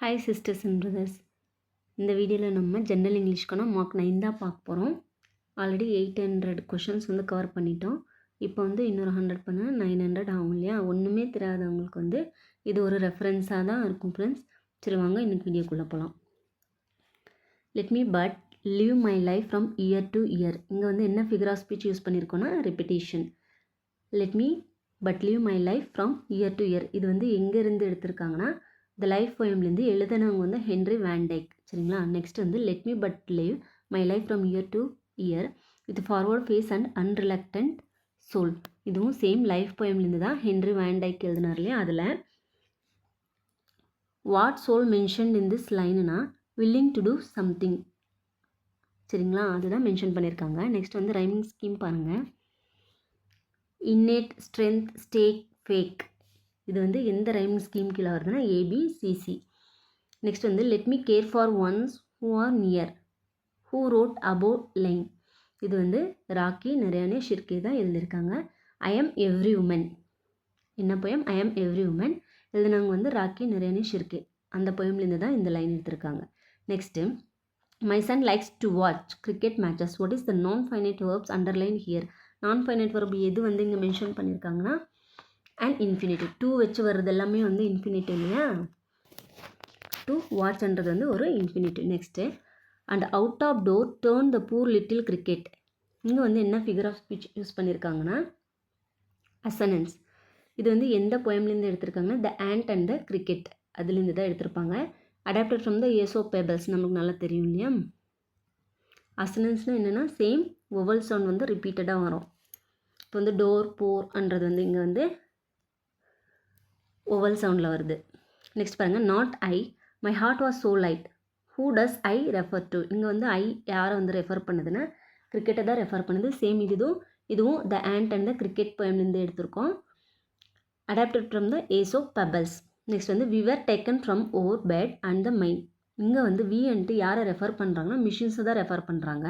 Hi sisters and brothers. இந்த வீடியோவில் நம்ம ஜென்ரல் இங்கிலீஷ்க்கான மார்க் 9 தான் பார்க்க போகிறோம். ஆல்ரெடி 800 கொஷின்ஸ் வந்து கவர் பண்ணிட்டோம். இப்போ வந்து இன்னொரு 100 பண்ண 900 ஆகும் இல்லையா? ஒன்றுமே தெரியாதவங்களுக்கு வந்து இது ஒரு ரெஃபரன்ஸாக தான் இருக்கும் ஃப்ரெண்ட்ஸ். சரி வாங்க இன்னைக்கு வீடியோக்குள்ளே போகலாம். Let me but live my life from year to year. இங்கே வந்து என்ன ஃபிகர் ஆஃப் ஸ்பீச் யூஸ் பண்ணியிருக்கோன்னா repetition. Let me but live my life from year to year. இது வந்து எங்கேருந்து எடுத்திருக்காங்கன்னா த லைஃப் போயம்லேருந்து எழுதினவங்க வந்து ஹென்ரி வேன்டைக். சரிங்களா? நெக்ஸ்ட் வந்து let me but live my life from year to year with forward face and unreluctant soul. இதுவும் same life போயம்லேருந்து தான் Henry Van Dyke எழுதினார் இல்லையா? அதில் what soul mentioned in this லைன்னா வில்லிங் டு டூ சம்திங். சரிங்களா? அதுதான் மென்ஷன் பண்ணியிருக்காங்க. நெக்ஸ்ட் வந்து ரைமிங் ஸ்கீம் பாருங்கள். Innate, strength, stake, fake. இது வந்து எந்த ரைமிங் ஸ்கீம் கீழே வருதுன்னா ஏபிசிசி. நெக்ஸ்ட் வந்து let me care for ones who R near. Who wrote above line. இது வந்து ராக்கி நரேனே ஷிர்கே தான் எழுதியிருக்காங்க. I am every woman. என்ன poem? I am every woman. எழுதினவங்க வந்து ராக்கி நரேனே ஷிர்கே. அந்த போயம்லேருந்து தான் இந்த லைன் எடுத்திருக்காங்க. Next my son likes to watch cricket matches. What is the non finite verbs underline here. நான் ஃபைனைட் வேர்ப் எது வந்து இங்கே மென்ஷன் பண்ணியிருக்காங்கன்னா அண்ட் இன்ஃபினிட்டிவ். டூ வச்சு வர்றது எல்லாமே வந்து இன்ஃபினிட்டிவ் இல்லையா? டு வாட்ச்ன்றது வந்து ஒரு infinitive. Next and out of door turn the poor little cricket. இங்கே வந்து என்ன ஃபிகர் ஆஃப் ஸ்பீச் யூஸ் பண்ணியிருக்காங்கன்னா அசனன்ஸ். இது வந்து எந்த போயம்லேருந்து எடுத்திருக்காங்கன்னா the ant and the cricket அதுலேருந்து தான் எடுத்திருப்பாங்க. Adapted from the Aesop fables. நமக்கு நல்லா தெரியும் இல்லையா? அசனன்ஸ்னால் என்னென்னா சேம் வொவல் சவுண்ட் வந்து ரிப்பீட்டடாக வரும். இப்போ வந்து டோர் போர்ன்றது வந்து இங்கே வந்து ஓவல் சவுண்டில் வருது. நெக்ஸ்ட் பாருங்கள். Not I my heart was so light. Who does I refer to. இங்கே வந்து ஐ யாரை வந்து ரெஃபர் பண்ணுதுன்னா கிரிக்கெட்டை தான் ரெஃபர் பண்ணுது. சேம் இதுவும் the ant and the cricket போயம்லேருந்து எடுத்திருக்கோம். Adapted from the Aesop fables. Next வந்து we were taken from over bed and the mind. இங்கே வந்து வின்ட்டு யாரை ரெஃபர் பண்ணுறாங்கன்னா மிஷின்ஸை தான் ரெஃபர் பண்ணுறாங்க.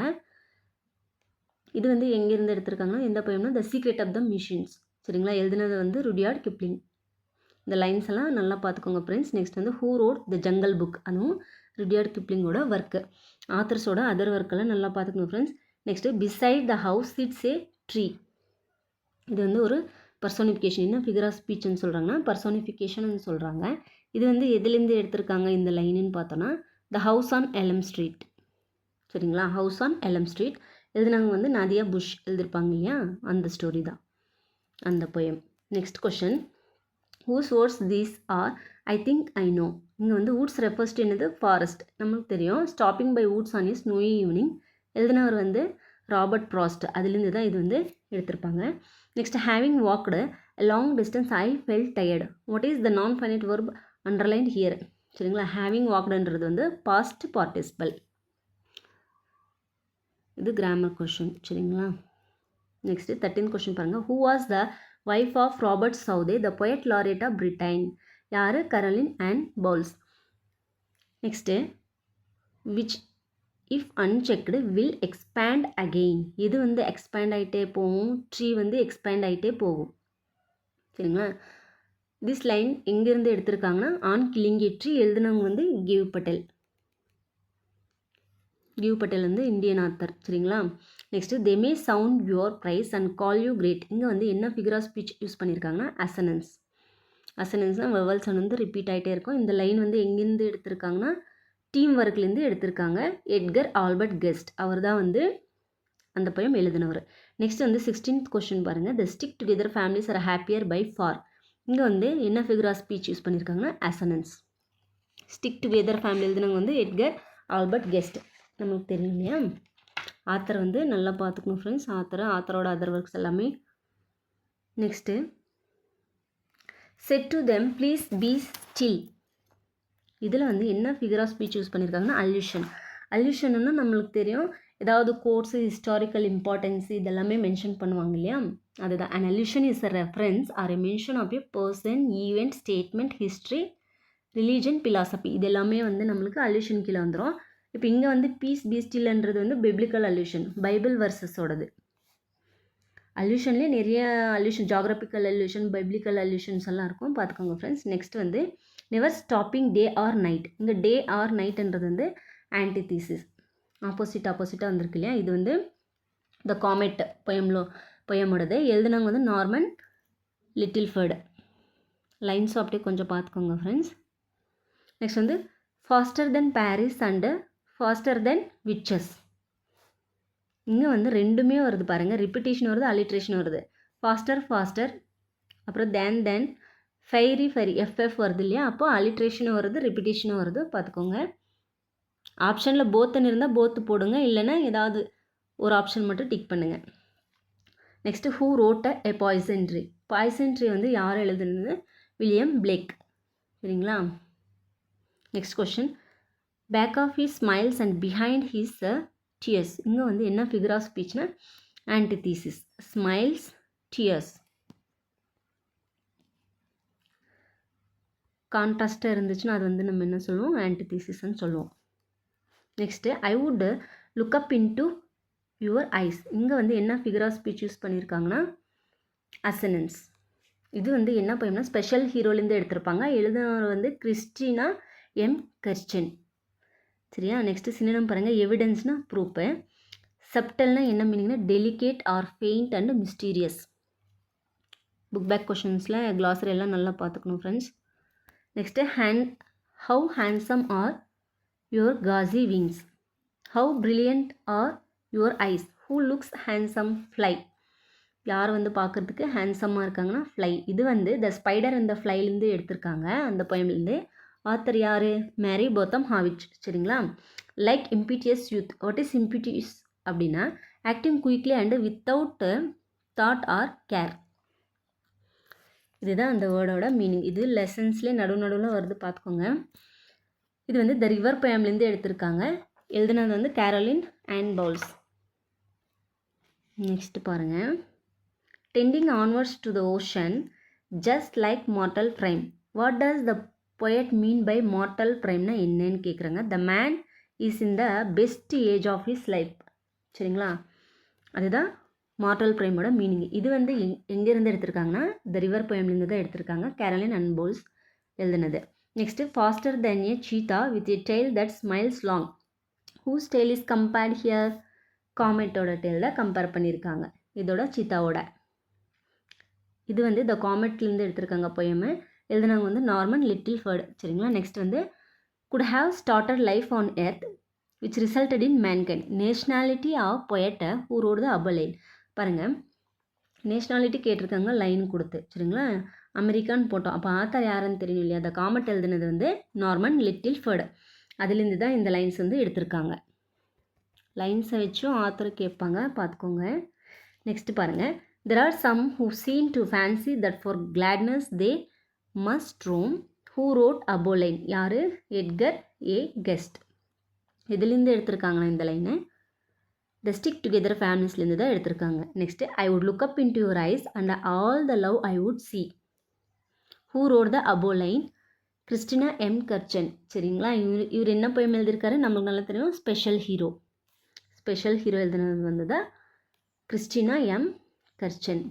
இது வந்து எங்கேருந்து எடுத்திருக்காங்கன்னா எந்த போயம்னா the secret of the machines. சரிங்களா? எழுதினது வந்து ருடியார்ட் கிப்ளிங். இந்த லைன்ஸ் எல்லாம் நல்லா பார்த்துக்கோங்க ஃப்ரெண்ட்ஸ். நெக்ஸ்ட் வந்து who wrote the jungle book. அதுவும் ருடியார்ட் கிப்ளிங்கோட ஒர்க்கு. ஆத்தர்ஸோட அதர் ஒர்க்கெல்லாம் நல்லா பார்த்துக்கணும் friends. Next beside the house chits A tree. இது வந்து ஒரு பர்சோனிஃபிகேஷன். என்ன ஃபிகர் ஆஃப் ஸ்பீச்னு சொல்கிறாங்கன்னா பர்சோனிஃபிகேஷன் சொல்கிறாங்க. இது வந்து எதுலேருந்து எடுத்திருக்காங்க இந்த லைனுன்னு பார்த்தோன்னா the house on Elm Street. சரிங்களா? ஹவுஸ் ஆன் எலம் ஸ்ட்ரீட் எழுதினவங்க வந்து நாதியா புஷ் எழுதியிருப்பாங்க இல்லையா? அந்த ஸ்டோரி தான் அந்த poem. Next question. Whose words these are I think I know. இங்கே வந்து வூட்ஸ் ரெஃபர்ஸ் டு என்னது ஃபாரஸ்ட். நமக்கு தெரியும். Stopping by woods on is snowy evening. எழுதினவர் வந்து ராபர்ட் ஃப்ராஸ்ட். அதுலேருந்து தான் இது வந்து எடுத்திருப்பாங்க. Next having walked long distance I fell tired. What is the non finite verb underline here. சரிங்களா? ஹேவிங் வாக்டுன்றது வந்து பாஸ்ட் பார்ட்டிசிபல். இது கிராமர் கொஷின். சரிங்களா? நெக்ஸ்ட்டு 13th கொஷின் பாருங்கள். Who was the wife of Robert Southey the poet laureate of Britain. யார்? Caroline and Bowles. Next which if unchecked will expand again. இது வந்து expand ஆகிட்டே போகும். ட்ரீ வந்து expand ஆகிட்டே போகும். சரிங்களா? திஸ் லைன் எங்கேருந்து எடுத்திருக்காங்கன்னா ஆன் கில்லிங் எ ட்ரீ. எழுதினவங்க வந்து கிவ் பட்டேல். கிவ் பட்டேல் வந்து இந்தியன் ஆத்தர். சரிங்களா? Next they may sound your price and call you great. இங்கே வந்து என்ன ஃபிகர் ஆஃப் ஸ்பீச் யூஸ் பண்ணியிருக்காங்கன்னா அசனன்ஸ். அசனன்ஸ்னால் வெவல் சவுண்ட் வந்து ரிப்பீட் ஆகிட்டே இருக்கும். இந்த லைன் வந்து எங்கேருந்து எடுத்திருக்காங்கன்னா டீம் ஒர்க்லேருந்து எடுத்திருக்காங்க. எட்கர் ஆல்பர்ட் கெஸ்ட் அவர் தான் வந்து அந்த போயம் எழுதினவர். நெக்ஸ்ட் வந்து 16th கொஷின் பாருங்கள். The stick together families are happier by far. இங்கே வந்து என்ன ஃபிகர் ஆஃப் ஸ்பீச் யூஸ் பண்ணியிருக்காங்கன்னா அசனன்ஸ். ஸ்டிக் டுகெதர் ஃபேமிலி எழுதினவங்க வந்து எட்கர் ஆல்பர்ட் கெஸ்ட். நமக்கு தெரியும் இல்லையா? ஆத்தர் வந்து நல்லா பார்த்துக்கணும் ஃப்ரெண்ட்ஸ். ஆத்தரோட அதர் ஒர்க்ஸ் எல்லாமே. Next said to them please be still. இதில் வந்து என்ன ஃபிகர் ஆஃப் ஸ்பீச் யூஸ் பண்ணியிருக்காங்கன்னா அல்யூஷன். அல்யூஷன்னா நம்மளுக்கு தெரியும். ஏதாவது கோர்ஸு ஹிஸ்டாரிக்கல் இம்பார்ட்டன்ஸ் இதெல்லாமே மென்ஷன் பண்ணுவாங்க இல்லையா? அதுதான். And allusion is a reference or a mention of a person, event, statement, history, religion, philosophy. இது எல்லாமே வந்து நம்மளுக்கு அல்யூஷன் கீழே வந்துடும். இப்போ இங்கே வந்து பீஸ் பி ஸ்டில்ன்றது வந்து பிப்ளிக்கல் அல்யூஷன், பைபிள் வர்சஸோடது. அல்யூஷன்லேயே நிறைய illusion, geographical illusion, biblical allusions எல்லாம் இருக்கும். பார்த்துக்கோங்க ஃப்ரெண்ட்ஸ். நெக்ஸ்ட் வந்து never stopping day or night. இங்கே டே ஆர் நைட்ன்றது வந்து ஆன்டிதீசிஸ், ஆப்போசிட்டாக வந்திருக்கு இல்லையா. இது வந்து த காமெட் பொயமோடது. எழுதுனவங்க வந்து நார்மன் லிட்டில்ஃபர்டு. லைன்ஸும் அப்படியே கொஞ்சம் பார்த்துக்கோங்க ஃப்ரெண்ட்ஸ். நெக்ஸ்ட் வந்து faster than fairies and faster than witches. இங்கே வந்து ரெண்டுமே வருது பாருங்கள், ரிப்பிட்டேஷன் வருது, அலிட்ரேஷன் வருது. ஃபாஸ்டர் அப்புறம் தென் ஃபைரி எஃப்எஃப் வருது இல்லையா. அப்போது அலிட்ரேஷனும் வருது, ரிப்பிட்டேஷனும் வருது, பார்த்துக்கோங்க. ஆப்ஷனில் போத்துன்னு இருந்தால் போத்து போடுங்க, இல்லைன்னா ஏதாவது ஒரு ஆப்ஷன் மட்டும் டிக் பண்ணுங்கள். நெக்ஸ்ட்டு ஹூ ரோட்ட எ பாய்சன்ட்ரி. பாய்சன்ட்ரி வந்து யார் எழுதுனது? William Blake. சரிங்களா. Next question, back of his smiles and behind his tears. இங்கே வந்து என்ன ஃபிகர் ஆஃப் ஸ்பீச்னா ஆன்டிதீசிஸ். Smiles, tears. கான்ட்ராஸ்ட்டாக இருந்துச்சுன்னா அது வந்து நம்ம என்ன சொல்லுவோம்? ஆன்டிதீசிஸ்ன்னு சொல்லுவோம். Next I would look up into your eyes. இங்கே வந்து என்ன ஃபிகர் ஆஃப் ஸ்பீச் யூஸ் பண்ணியிருக்காங்கன்னா அசனன்ஸ். இது வந்து என்ன போயம்னா ஸ்பெஷல் ஹீரோலேருந்து எடுத்திருப்பாங்க. எழுதினவர் வந்து கிறிஸ்டினா எம் கர்ச்சன். சரியா. நெக்ஸ்ட்டு சினோனிம் பாருங்கள். எவிடன்ஸ்னா ப்ரூஃபு. சப்டல்னா என்ன மீனிங்னா delicate or faint and mysterious. Book back கொஷின்ஸில் கிளாஸரி எல்லாம் நல்லா பார்த்துக்கணும் friends. Next how handsome are your gauzy wings. How brilliant are your eyes. Who looks handsome fly. யார் வந்து பார்க்குறதுக்கு ஹேண்ட்ஸம்மாக இருக்காங்கன்னா ஃப்ளை. இது வந்து த ஸ்பைடர் அந்த ஃப்ளைலேருந்து எடுத்திருக்காங்க, அந்த போயம்லேருந்து. ஆத்தர் யார்? மேரி போத்தம் ஹாவிச். சரிங்களா. Like impetuous youth. What is impetuous அப்படின்னா acting quickly and without thought or care. இதுதான் அந்த வேர்டோட மீனிங். இது லெசன்ஸ்லேயே நடுவில் வருது, பார்த்துக்கோங்க. இது வந்து த ரிவர் போயம்லேருந்து எடுத்திருக்காங்க. எழுதுனது வந்து கேரோலின் அண்ட் பவுல்ஸ். நெக்ஸ்ட் பாருங்கள். Tending onwards to the ocean just like mortal prime. What does the poet mean by mortal ப்ரைம்னா என்னன்னு கேட்குறாங்க. The man is in the best age of his life. சரிங்களா. அதுதான் mortal ப்ரைமோட meaning. இது வந்து எங்கேருந்து எடுத்திருக்காங்கன்னா the river போயம்லேருந்து தான் எடுத்திருக்காங்க. கேரோலின் அண்ட் பவுல்ஸ் எழுதுனது. Next faster then a cheetah with a tail that smiles long. Whose tail is compared here. காமெட்டோட டெய்ல் தான் கம்பேர் பண்ணியிருக்காங்க இதோட சீத்தாவோட. இது வந்து த காமெட்லேருந்து எடுத்திருக்காங்க போயமு. எழுதுனவங்க வந்து நார்மன் லிட்டில்ஃபர்டு. சரிங்களா. நெக்ஸ்ட் வந்து could have started life on earth which resulted in mankind. Nationality of பொயட்ட who wrote the upper line. பாருங்கள், நேஷ்னாலிட்டி கேட்டிருக்காங்க லைன் கொடுத்து. சரிங்களா. அமெரிக்கான்னு போட்டோம். அப்போ ஆத்தர் யாருன்னு தெரியும் இல்லையா. த காமெட் எழுதுனது வந்து நார்மன் லிட்டில்ஃபர்டு. அதுலேருந்து தான் இந்த லைன்ஸ் வந்து எடுத்திருக்காங்க. லைன்ஸை வச்சும் ஆத்தர் கேட்பாங்க, பார்த்துக்கோங்க. நெக்ஸ்ட் பாருங்கள். There are some who seem to fancy that for gladness they must roam. Who wrote Aboline? யார்? Edgar A Guest. இதுலேருந்து எடுத்திருக்காங்களா இந்த லைனு? த ஸ்டிக் டுகெதர் ஃபேமிலிஸ்லேருந்து தான் எடுத்திருக்காங்க. Next I would look up into your eyes and all the love I would see. Who wrote the above line? Christina M Kerchen. சரிங்களா. இவர் என்ன போயம் எழுதியிருக்காரு நம்மளுக்கு நல்லா தெரியும். ஸ்பெஷல் ஹீரோ எழுதுனது வந்து தான் கிறிஸ்டினா எம் கர்ச்சன்.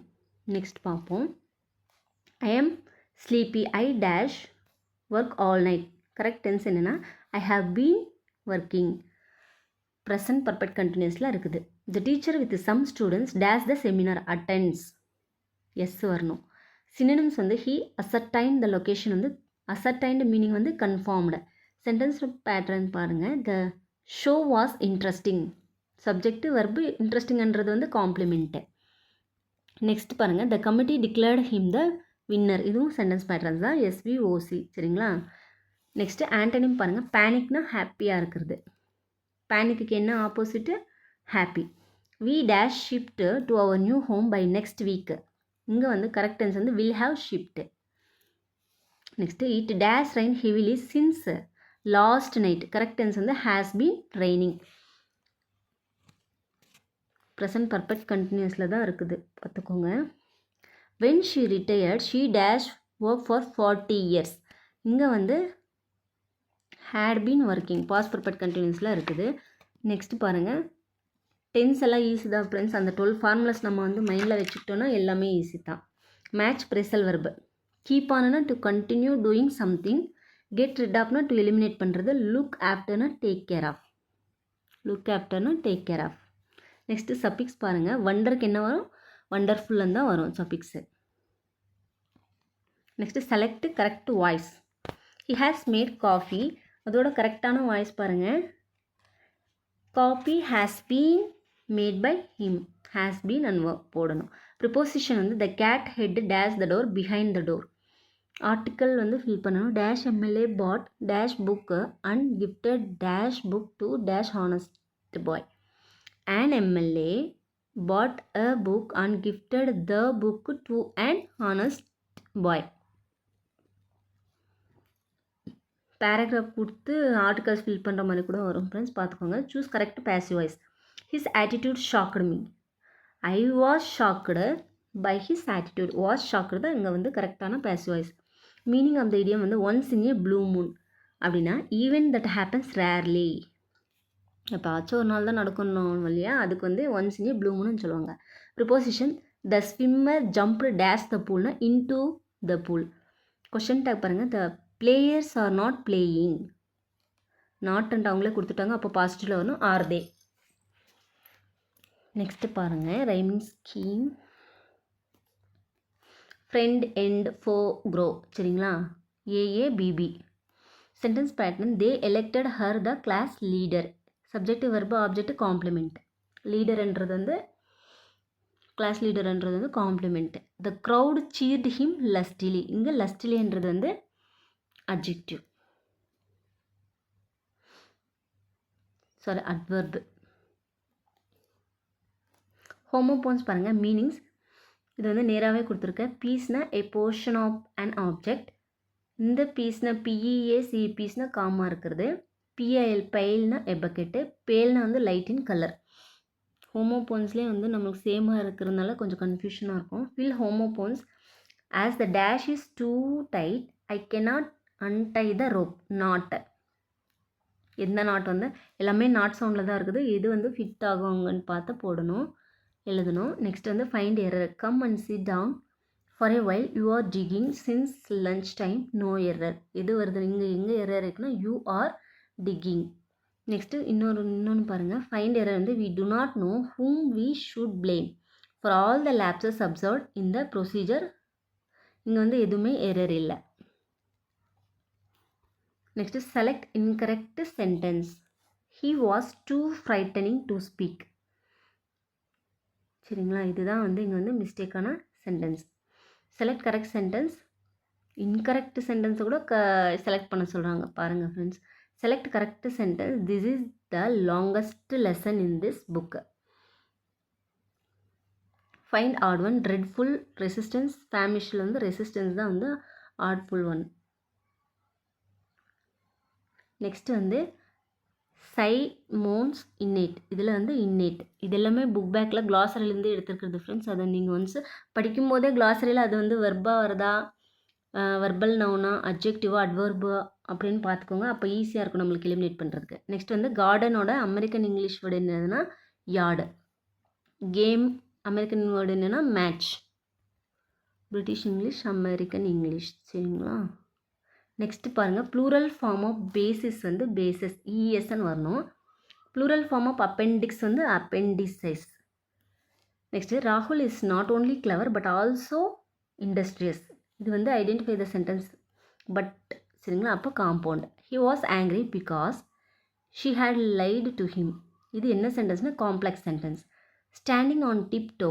நெக்ஸ்ட் பார்ப்போம். I am sleepy I dash work all night. Correct tense என்னென்னா I have been working. Present perfect கண்டினியூஸில் இருக்குது. The teacher with some students dash the seminar attends. S வரணும். Synonyms வந்து he ascertain the location வந்து ascertained meaning வந்து confirmed. Sentence pattern பாருங்கள். The show was interesting. Subject verb இன்ட்ரெஸ்டிங்ன்றது வந்து complement. Next பாருங்கள். The committee declared him the winner. இதுவும் sentence patterns தான். எஸ்விஓசி. சரிங்களா. நெக்ஸ்ட்டு ஆண்டனிம் பாருங்கள். பேனிக்னா ஹாப்பியாக இருக்கிறது. பேனிக்கு என்ன opposite? Happy. We dash shift to our new home by next week. இங்கே வந்து கரெக்ட் டென்ஸ் வந்து will have shift. Next it dash rain heavily since last night. Correct tense வந்து has been raining. Present perfect கண்டினியூஸில் தான் இருக்குது, பார்த்துக்கோங்க. When she retired she dash work for 40 years. இங்கே வந்து had been working past perfect கண்டினியூஸில் இருக்குது. Next பாருங்கள். டென்ஸ் எல்லாம் ஈஸி தான் ஃப்ரெண்ட்ஸ். அந்த 12 ஃபார்முலாஸ் நம்ம வந்து மைண்டில் வச்சுக்கிட்டோன்னா எல்லாமே ஈஸி தான். Match phrasal verb. கீப் ஆனுன்னா to continue doing something. Get rid ஆஃப்னா டு எலிமினேட் பண்ணுறது. லுக் ஆஃப்டர்னா டேக் கேர் ஆஃப். லுக் ஆஃப்டர்னா take care of. Next suffix பாருங்கள். வண்டருக்கு என்ன வரும்? வண்டர்ஃபுல்லுன்னு தான் வரும் suffix. Next select correct voice. He has made coffee. அதோட கரெக்டான வாய்ஸ் பாருங்கள். Coffee has been made by him. Has been and போடணும். ப்ரிப்போசிஷன் வந்து the cat hid dash the door behind the door. Article வந்து ஃபில் பண்ணணும். Dash MLA bought dash book and gifted dash book to dash honest boy. An MLA bought a book and gifted the book to an honest boy. Paragraph கொடுத்து articles fill பண்ணுற மாதிரி கூட வரும் friends, பார்த்துக்கோங்க. Choose correct passive voice. His attitude shocked me. I was shocked by his attitude. Was shocked தான் இங்கே வந்து கரெக்டான passive voice. Meaning of the idiom வந்து once in a blue moon அப்படின்னா ஈவென்ட் தட் ஹேப்பன்ஸ் ரேர்லி. எப்போச்சும் ஒரு நாள் தான் நடக்கணும் இல்லையா, அதுக்கு வந்து ஒன்ஸ் இன் ஏ ப்ளூ மூன்னு சொல்லுவாங்க. Preposition the swimmer jumped dash the பூல்னா into the pool. Question tag பாருங்கள். The players are not playing. Not and அவங்களே கொடுத்துட்டாங்க, அப்போ பாசிட்டிவில் வரணும். Are they. நெக்ஸ்ட்டு பாருங்கள் rhyming scheme. Friend end foe grow. சரிங்களா, A A B B. Sentence pattern they elected her the class leader. Subjective verb object complement. லீடர்ன்றது வந்து கிளாஸ் லீடர்ன்றது வந்து complement. The crowd cheered him lustily. இங்கே லஸ்டிலின்றது வந்து அட்ஜெக்டிவ், சாரி அட்வர்பு. ஹோமோபோன்ஸ் பாருங்கள். மீனிங்ஸ் இது வந்து நேராகவே கொடுத்துருக்கேன். பீஸ்னா ஏ போர்ஷன் ஆஃப் அன் ஆப்ஜெக்ட். இந்த பீஸ்னா பிஇஏசி பீஸ்னா காமா இருக்கிறது. பிஐஎல் பைல்னா எ பக்கெட்டு. பேல்னா வந்து லைட் இன் கலர். ஹோமோபோன்ஸ்லேயே வந்து நம்மளுக்கு சேமாக இருக்கிறதுனால கொஞ்சம் கன்ஃபியூஷனாக இருக்கும். Fill homophones as the dash is too tight I cannot untie the rope. Knot. எந்த நாட் வந்து எல்லாமே நாட் சவுண்டில் தான் இருக்குது. எது வந்து ஃபிட் ஆகுங்கன்னு பார்த்து போடணும், எழுதணும். நெக்ஸ்ட் வந்து find error. Come and sit down for a while you are digging since lunch time no error. எது வருது இங்கே எங்கே எரர் இருக்குன்னா யூ ஆர் digging. நெக்ஸ்ட்டு இன்னொன்று பாருங்கள். ஃபைண்ட் எரர் வந்து we do not know whom we should blame for all the lapses observed in the procedure. இங்கே வந்து எதுவுமே எரர் இல்லை. Next select incorrect sentence. he was too frightening to speak. சரிங்களா, இதுதான் வந்து இங்கே வந்து மிஸ்டேக்கான sentence. Select correct sentence. Incorrect சென்டென்ஸை கூட செலக்ட் பண்ண சொல்கிறாங்க பாருங்கள் friends. Select correct sentence. This is the longest lesson in this book. Find odd one. Dreadful, resistance. Famishல வந்து resistance தான் வந்து artful one. நெக்ஸ்ட் வந்து சைமோன்ஸ் இன்னேட். இதில் வந்து இன்னேட் இது எல்லாமே புக் பேக்கில் க்ளாசரிலேருந்து எடுத்துருக்குறது ஃப்ரெண்ட்ஸ். அதை நீங்கள் ஒன்ஸ் படிக்கும்போதே க்ளாசரியில் அது வந்து வெர்பாக வருதா, வெர்பல் நவுனா, அட்ஜெக்டிவா, அட்வர்பா அப்படின்னு பார்த்துக்கோங்க. அப்போ ஈஸியாக இருக்கும் நம்மளுக்கு எலிமினேட் பண்ணுறதுக்கு. நெக்ஸ்ட் வந்து கார்டனோட அமெரிக்கன் இங்கிலீஷ் வேர்டு என்னதுன்னா யார்டு. கேம் அமெரிக்கன் வேர்டு என்னென்னா match. British English, American English. சரிங்களா, நெக்ஸ்ட்டு பாருங்கள். ப்ளூரல் ஃபார்ம் ஆஃப் பேசிஸ் வந்து பேசஸ் இஎஸ்ன்னு வரணும். ப்ளூரல் ஃபார்ம் ஆஃப் அப்பெண்டிக்ஸ் வந்து அப்பெண்டிசைஸ். நெக்ஸ்ட்டு ராகுல் is not only clever but also industrious. இது வந்து ஐடென்டிஃபை த சென்டென்ஸ் பட். சரிங்களா, அப்போ compound. He was angry because she had lied to him. இது என்ன சென்டென்ஸ்னா complex sentence. Standing on tip toe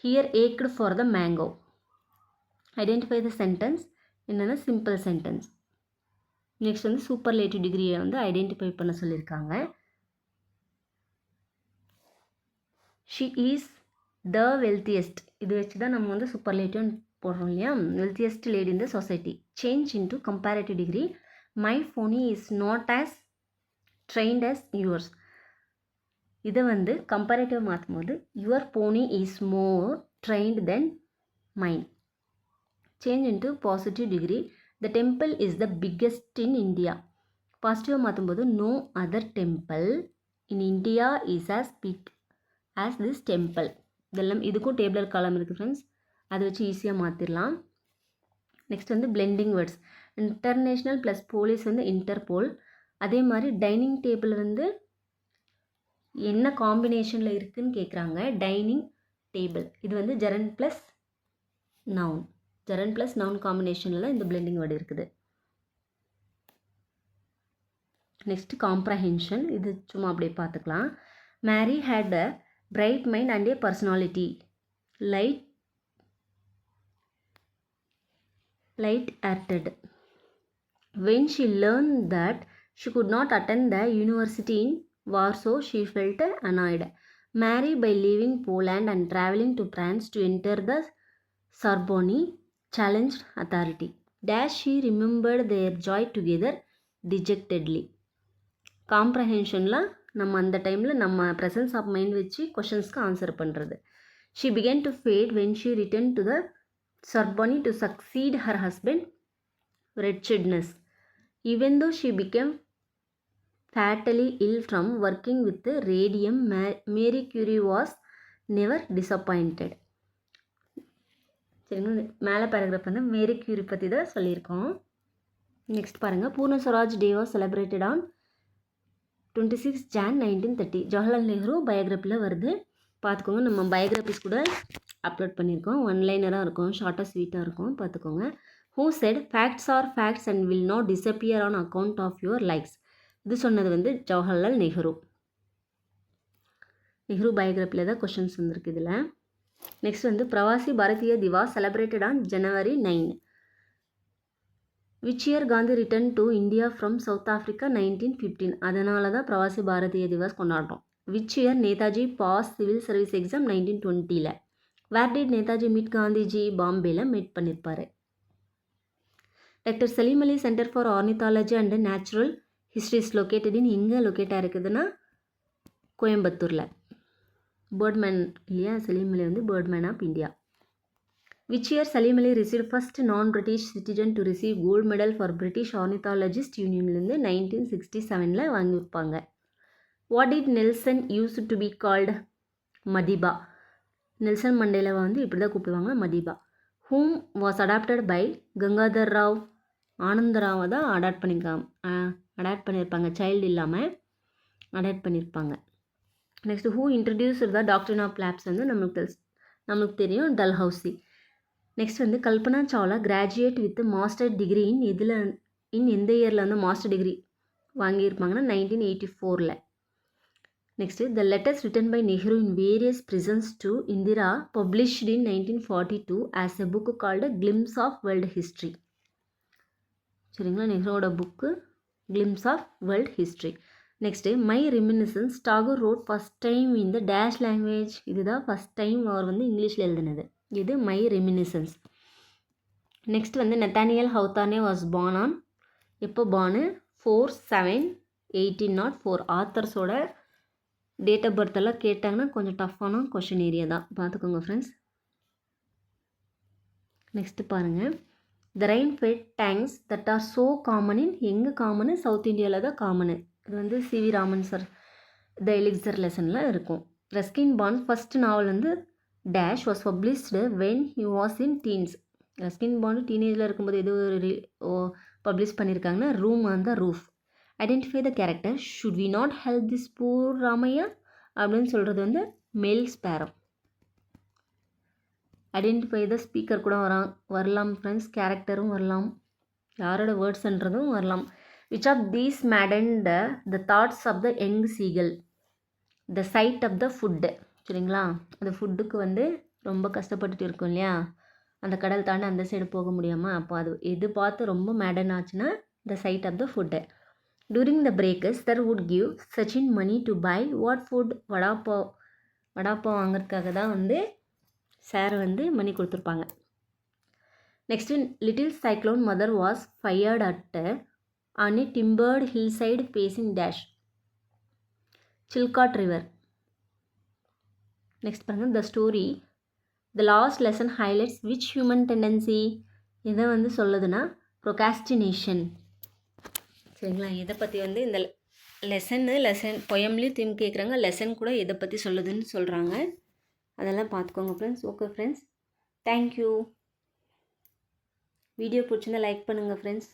here act for the mango. Identify the sentence என்னென்னா simple sentence. Next வந்து superlative டிகிரியை வந்து identify பண்ண சொல்லியிருக்காங்க. She is the wealthiest. இது வச்சு தான் நம்ம வந்து சூப்பர்லேட்டிவ் போடுறோம் இல்லையா. Wealthiest lady in the society. Change into comparative degree. My pony is not as trained as yours. இதை வந்து கம்பேரட்டிவ் மாற்றும் போது your pony is more trained then mine. Change into positive degree. The temple is the biggest in India. பாசிட்டிவாக மாற்றும் போது no other temple in India is as big as this temple. இதெல்லாம் இதுக்கும் டேபிளர் காலம் இருக்குது ஃப்ரெண்ட்ஸ், அதை வச்சு ஈஸியாக மாற்றிடலாம். நெக்ஸ்ட் வந்து blending words. International plus police வந்து இன்டர்போல். அதே மாதிரி டைனிங் டேபிள் வந்து என்ன காம்பினேஷனில் இருக்குதுன்னு கேட்குறாங்க. டைனிங் டேபிள் இது வந்து gerund plus noun. Gerund plus noun காம்பினேஷனில் இந்த பிளெண்டிங் வேர்டு இருக்குது. Next comprehension. இது சும்மா அப்படியே பார்த்துக்கலாம். Mary had a bright mind and a personality. light-hearted. When she learned that she could not attend the university in Warsaw, she felt annoyed. Mary, by leaving Poland and traveling to France to enter the Sorbonne, challenged authority. Dash she remembered their joy together dejectedly. காம்ப்ரஹென்ஷனில் நம்ம அந்த டைமில் நம்ம presence of mind வச்சு கொஷின்ஸ்க்கு answer பண்ணுறது. She began to fade when she returned to the Sorbonne to succeed her husband. Wretchedness. Even though she became fatally ill from working with the radium, Marie Curie was never disappointed. சரிங்களா, மேலே paragraph வந்து Marie Curie பற்றி தான் சொல்லியிருக்கோம். Next பாருங்கள். Purna Swaraj day was celebrated on 26 Jan 1930. Jawaharlal Nehru பயோகிராஃபியில் வருது, பார்த்துக்கோங்க. நம்ம பயோகிராஃபிஸ் கூட அப்லோட் பண்ணியிருக்கோம். ஒன்லைனராக இருக்கும், ஷார்ட்டாக ஸ்வீட்டாக இருக்கும், பார்த்துக்கோங்க. Who said facts are facts and will not disappear on account of your likes. இது சொன்னது வந்து ஜவஹர்லால் நேரு. நெஹ்ரு பயோகிராஃபியில் தான் கொஷின்ஸ் வந்துருக்கு இதில். நெக்ஸ்ட் வந்து Pravasi Bharatiya Divas celebrated on January 9. Which year Gandhi return to India from South Africa 1915. அதனால தான் பிரவாசி பாரதிய திவாஸ் கொண்டாடுறோம். Which year Netaji pass civil service exam 1920. Where did Netaji meet Gandhiji? பாம்பேயில் மீட் பண்ணியிருப்பார். Doctor Salim Ali centre for ornithology and natural histories located in எங்கே லொக்கேட்டாக இருக்குதுன்னா கோயம்புத்தூரில். பேர்ட்மேன் இல்லையா, சலீம் அலி வந்து birdman of India. Which year Salim Ali received first non-British citizen to receive gold medal for British Ornithologist Unionலேருந்து 1967 வாங்கியிருப்பாங்க. What did Nelson used to be called? Madiba. Nelson Mandela வந்து இப்படி தான் கூப்பிடுவாங்க, மதிபா. Whom was adopted by Gangadhar Rao? ஆனந்தராவை தான் adapt பண்ணியிருப்பாங்க, child இல்லாமல் adapt பண்ணியிருப்பாங்க. Next who introduced the doctrine of labs வந்து நம்மளுக்கு தெரியும், டல்ஹவுசி. நெக்ஸ்ட் வந்து Kalpana Chawla graduate with master degree in எந்த இயரில் வந்து மாஸ்டர் டிகிரி வாங்கியிருப்பாங்கன்னா 1984. Next the letters written by Nehru in various prisons to Indira published in 1942 as a book called glimpses of world history. சரிங்களா, நெஹ்ருவோட book glimpses of world history. Next my reminiscences Tagore wrote first time in the dash language. இதுதான் first time அவர் வந்து இங்கிலீஷில் எழுதினது. இது my reminiscences. Next வந்து Nathaniel ஹவுத்தானே was born on, எப்போ பார்னு? 4/7/1804. ஆத்தர்ஸோட டேட் ஆஃப் பர்த்தெல்லாம் கேட்டாங்கன்னா கொஞ்சம் டஃப்பான கொஷின் ஏரியா தான், பார்த்துக்கோங்க ஃப்ரெண்ட்ஸ். நெக்ஸ்ட்டு பாருங்கள். The rain fed tanks that are so common in, எங்கே காமனு? சவுத் இந்தியாவில் தான் காமனு. இது வந்து C V Raman sir the elixir லெசனில் இருக்கும். ரஸ்கின் பாண்ட் ஃபஸ்ட் நாவல் வந்து dash was published when he was in teens. Ruskin Bond டீனேஜில் இருக்கும்போது எது பப்ளிஷ் பண்ணியிருக்காங்கன்னா room on the roof. Identify the character. Should we not help this poor Ramaiah அப்படின்னு சொல்கிறது வந்து மெல் ஸ்பேரோ. ஐடென்டிஃபை த ஸ்பீக்கர் கூட வரலாம் ஃப்ரெண்ட்ஸ், கேரக்டரும் வரலாம், யாரோட வேர்ட்ஸ்ன்றதும் வரலாம். Which of these maddened the thoughts of the young seagull? The sight of the food. சரிங்களா, அந்த ஃபுட்டுக்கு வந்து ரொம்ப கஷ்டப்பட்டுட்டு இருக்கும் இல்லையா, அந்த கடல் தாண்டி அந்த சைடு போக முடியாமல், அப்போ அது எது பார்த்து ரொம்ப மேடன் ஆச்சுன்னா the sight of the food. During the breakers there would give Sachin money to buy what food? Vada pav வாங்கிறதுக்காக தான் வந்து சார் வந்து மணி கொடுத்துருப்பாங்க. Next little cyclone mother was fired at on a timbered hill side facing dash Chilkat river. Next பாருங்கள். The story the last lesson highlights which human tendency? இதை வந்து சொல்லுதுன்னா procrastination. சரிங்களா, இதை பற்றி வந்து இந்த லெசன் பொயம்லேயும் தீம் கேட்குறாங்க, லெசன் கூட எதை பற்றி சொல்லுதுன்னு சொல்கிறாங்க. அதெல்லாம் பார்த்துக்கோங்க friends. Okay friends, thank you. Video பிடிச்சிருந்தா லைக் பண்ணுங்கள் ஃப்ரெண்ட்ஸ்.